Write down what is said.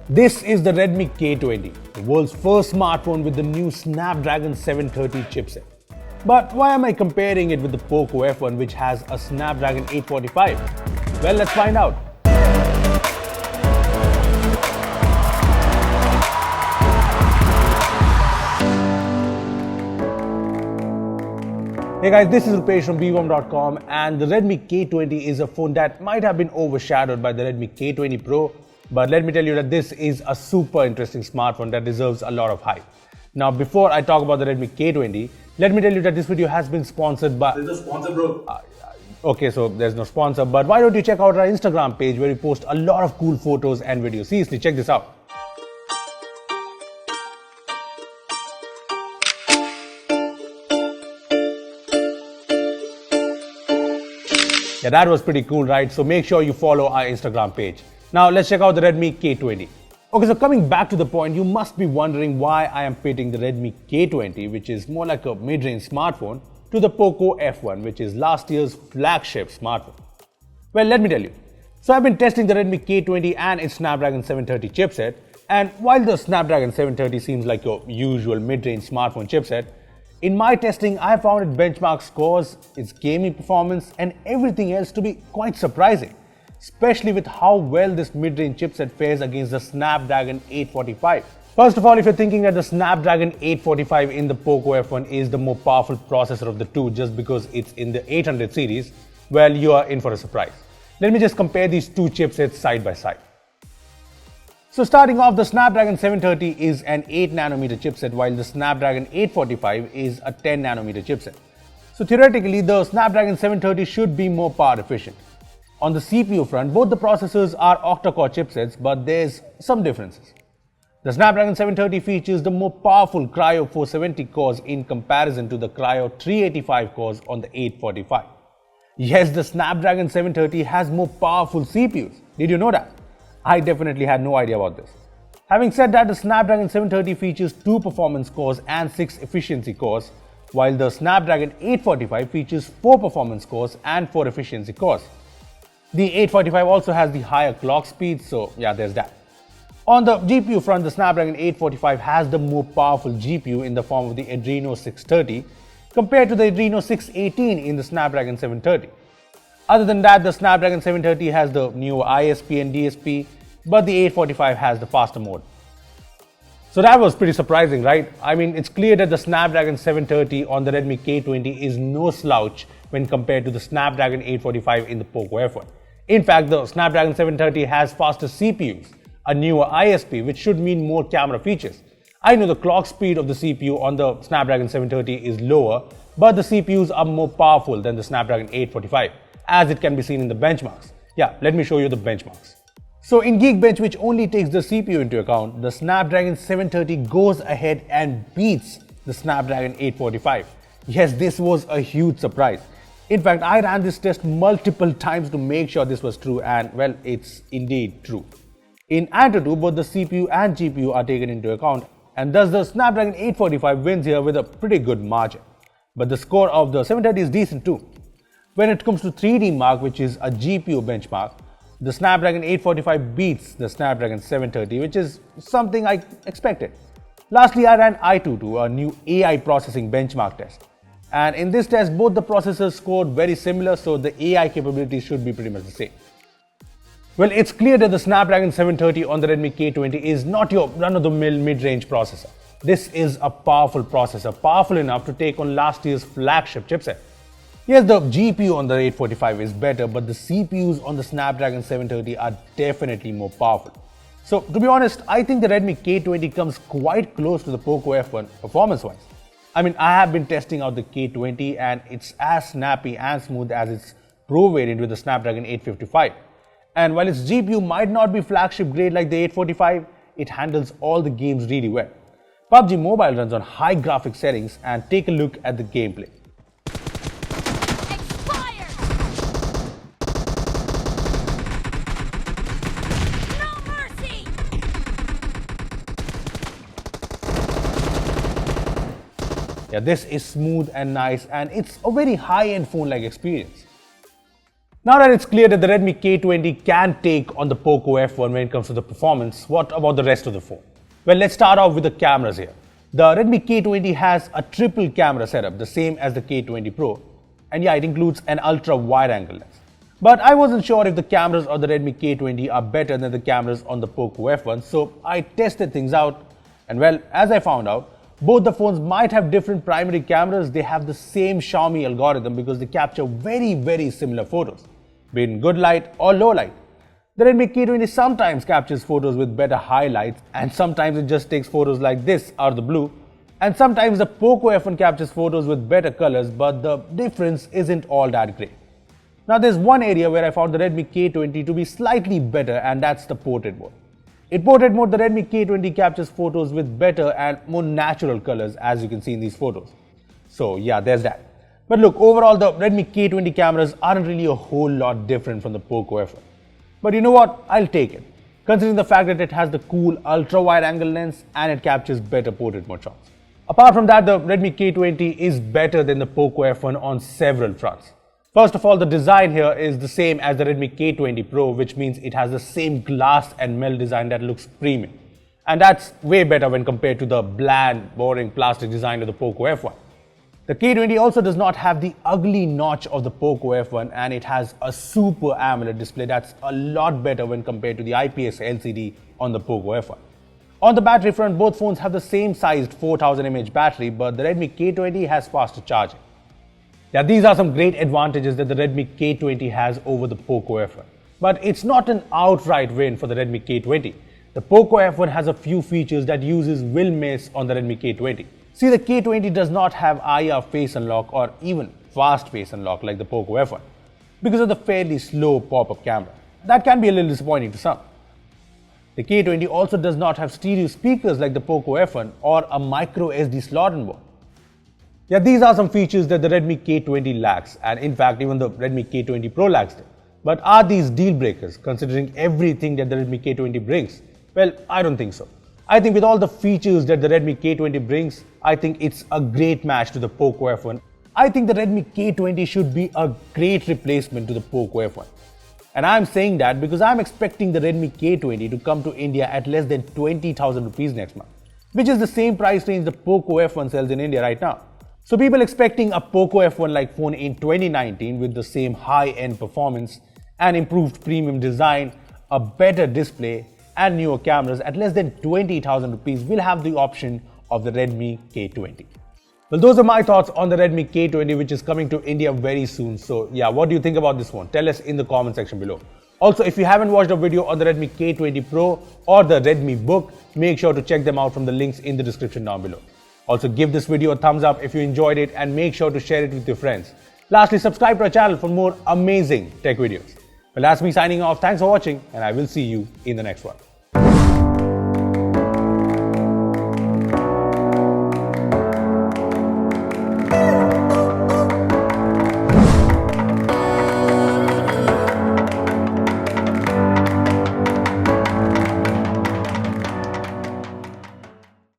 This is the Redmi K20, the world's first smartphone with the new Snapdragon 730 chipset. But why am I comparing it with the Poco F1, which has a Snapdragon 845? Well, let's find out. Hey guys, this is Rupesh from Beebom.com, and the Redmi K20 is a phone that might have been overshadowed by the Redmi K20 Pro, but let me tell you that this is a super interesting smartphone that deserves a lot of hype. Now, before I talk about the Redmi K20, let me tell you that this video has been sponsored by... There's no sponsor, bro. Okay, so there's no sponsor, but why don't you check out our Instagram page where we post a lot of cool photos and videos. Seriously, check this out. Yeah, that was pretty cool, right? So make sure you follow our Instagram page. Now let's check out the Redmi K20. Okay, so coming back to the point, you must be wondering why I am pitting the Redmi K20, which is more like a mid-range smartphone, to the Poco F1, which is last year's flagship smartphone. Well, let me tell you. So I've been testing the Redmi K20 and its Snapdragon 730 chipset, and while the Snapdragon 730 seems like your usual mid-range smartphone chipset, in my testing, I found its benchmark scores, its gaming performance, and everything else to be quite surprising, especially with how well this mid-range chipset fares against the Snapdragon 845. First of all, if you're thinking that the Snapdragon 845 in the Poco F1 is the more powerful processor of the two just because it's in the 800 series, well, you are in for a surprise. Let me just compare these two chipsets side by side. So starting off, the Snapdragon 730 is an 8nm chipset, while the Snapdragon 845 is a 10nm chipset. So theoretically, the Snapdragon 730 should be more power efficient. On the CPU front, both the processors are octa-core chipsets, but there's some differences. The Snapdragon 730 features the more powerful Cryo 470 cores in comparison to the Cryo 385 cores on the 845. Yes, the Snapdragon 730 has more powerful CPUs. Did you know that? I definitely had no idea about this. Having said that, the Snapdragon 730 features 2 performance cores and 6 efficiency cores, while the Snapdragon 845 features 4 performance cores and 4 efficiency cores. The 845 also has the higher clock speed, so yeah, there's that. On the GPU front, the Snapdragon 845 has the more powerful GPU in the form of the Adreno 630 compared to the Adreno 618 in the Snapdragon 730. Other than that, the Snapdragon 730 has the newer ISP and DSP, but the 845 has the faster mode. So that was pretty surprising, right? I mean, it's clear that the Snapdragon 730 on the Redmi K20 is no slouch when compared to the Snapdragon 845 in the Poco F1. In fact, the Snapdragon 730 has faster CPUs, a newer ISP, which should mean more camera features. I know the clock speed of the CPU on the Snapdragon 730 is lower, but the CPUs are more powerful than the Snapdragon 845, as it can be seen in the benchmarks. Yeah, let me show you the benchmarks. So in Geekbench, which only takes the CPU into account, the Snapdragon 730 goes ahead and beats the Snapdragon 845. Yes, this was a huge surprise. In fact, I ran this test multiple times to make sure this was true, and well, it's indeed true. In Antutu, both the CPU and GPU are taken into account, and thus the Snapdragon 845 wins here with a pretty good margin. But the score of the 730 is decent too. When it comes to 3D Mark, which is a GPU benchmark, the Snapdragon 845 beats the Snapdragon 730, which is something I expected. Lastly, I ran iTutu, a new AI processing benchmark test. And in this test, both the processors scored very similar, so the AI capabilities should be pretty much the same. Well, it's clear that the Snapdragon 730 on the Redmi K20 is not your run-of-the-mill mid-range processor. This is a powerful processor, powerful enough to take on last year's flagship chipset. Yes, the GPU on the 845 is better, but the CPUs on the Snapdragon 730 are definitely more powerful. So, to be honest, I think the Redmi K20 comes quite close to the Poco F1 performance-wise. I mean, I have been testing out the K20 and it's as snappy and smooth as its Pro variant with the Snapdragon 855. And while its GPU might not be flagship grade like the 845, it handles all the games really well. PUBG Mobile runs on high graphics settings, and take a look at the gameplay. Yeah, this is smooth and nice, and it's a very high-end phone-like experience. Now that it's clear that the Redmi K20 can take on the Poco F1 when it comes to the performance, what about the rest of the phone? Well, let's start off with the cameras here. The Redmi K20 has a triple camera setup, the same as the K20 Pro. And yeah, it includes an ultra wide angle lens. But I wasn't sure if the cameras on the Redmi K20 are better than the cameras on the Poco F1, so I tested things out. And well, as I found out, both the phones might have different primary cameras. They have the same Xiaomi algorithm because they capture very similar photos, be it in good light or low light. The Redmi K20 sometimes captures photos with better highlights, and sometimes it just takes photos like this out of the blue. And sometimes the Poco F1 captures photos with better colors, but the difference isn't all that great. Now there's one area where I found the Redmi K20 to be slightly better, and that's the portrait mode. In portrait mode, the Redmi K20 captures photos with better and more natural colors, as you can see in these photos. So yeah, there's that. But look, overall the Redmi K20 cameras aren't really a whole lot different from the Poco F1. But you know what? I'll take it, considering the fact that it has the cool ultra wide angle lens and it captures better portrait mode shots. Apart from that, the Redmi K20 is better than the Poco F1 on several fronts. First of all, the design here is the same as the Redmi K20 Pro, which means it has the same glass and melt design that looks premium. And that's way better when compared to the bland, boring plastic design of the Poco F1. The K20 also does not have the ugly notch of the Poco F1, and it has a super AMOLED display that's a lot better when compared to the IPS LCD on the Poco F1. On the battery front, both phones have the same sized 4000 mAh battery, but the Redmi K20 has faster charging. Yeah, these are some great advantages that the Redmi K20 has over the Poco F1. But it's not an outright win for the Redmi K20. The Poco F1 has a few features that will miss on the Redmi K20. See, the K20 does not have IR face unlock or even fast face unlock like the Poco F1 because of the fairly slow pop-up camera. That can be a little disappointing to some. The K20 also does not have stereo speakers like the Poco F1 or a micro SD slot on board. Yeah, these are some features that the Redmi K20 lacks, and in fact even the Redmi K20 Pro lacks them. But are these deal breakers considering everything that the Redmi K20 brings? Well, I don't think so. I think with all the features that the Redmi K20 brings, I think it's a great match to the Poco F1. I think the Redmi K20 should be a great replacement to the Poco F1. And I'm saying that because I'm expecting the Redmi K20 to come to India at less than 20,000 rupees next month, which is the same price range the Poco F1 sells in India right now. So people expecting a Poco F1 like phone in 2019 with the same high-end performance and improved premium design, a better display and newer cameras at less than 20,000 rupees will have the option of the Redmi K20. Well, those are my thoughts on the Redmi K20, which is coming to India very soon. So yeah, what do you think about this phone? Tell us in the comment section below. Also, if you haven't watched a video on the Redmi K20 Pro or the Redmi Book, make sure to check them out from the links in the description down below. Also, give this video a thumbs up if you enjoyed it and make sure to share it with your friends. Lastly, subscribe to our channel for more amazing tech videos. Well, that's me signing off. Thanks for watching and I will see you in the next one.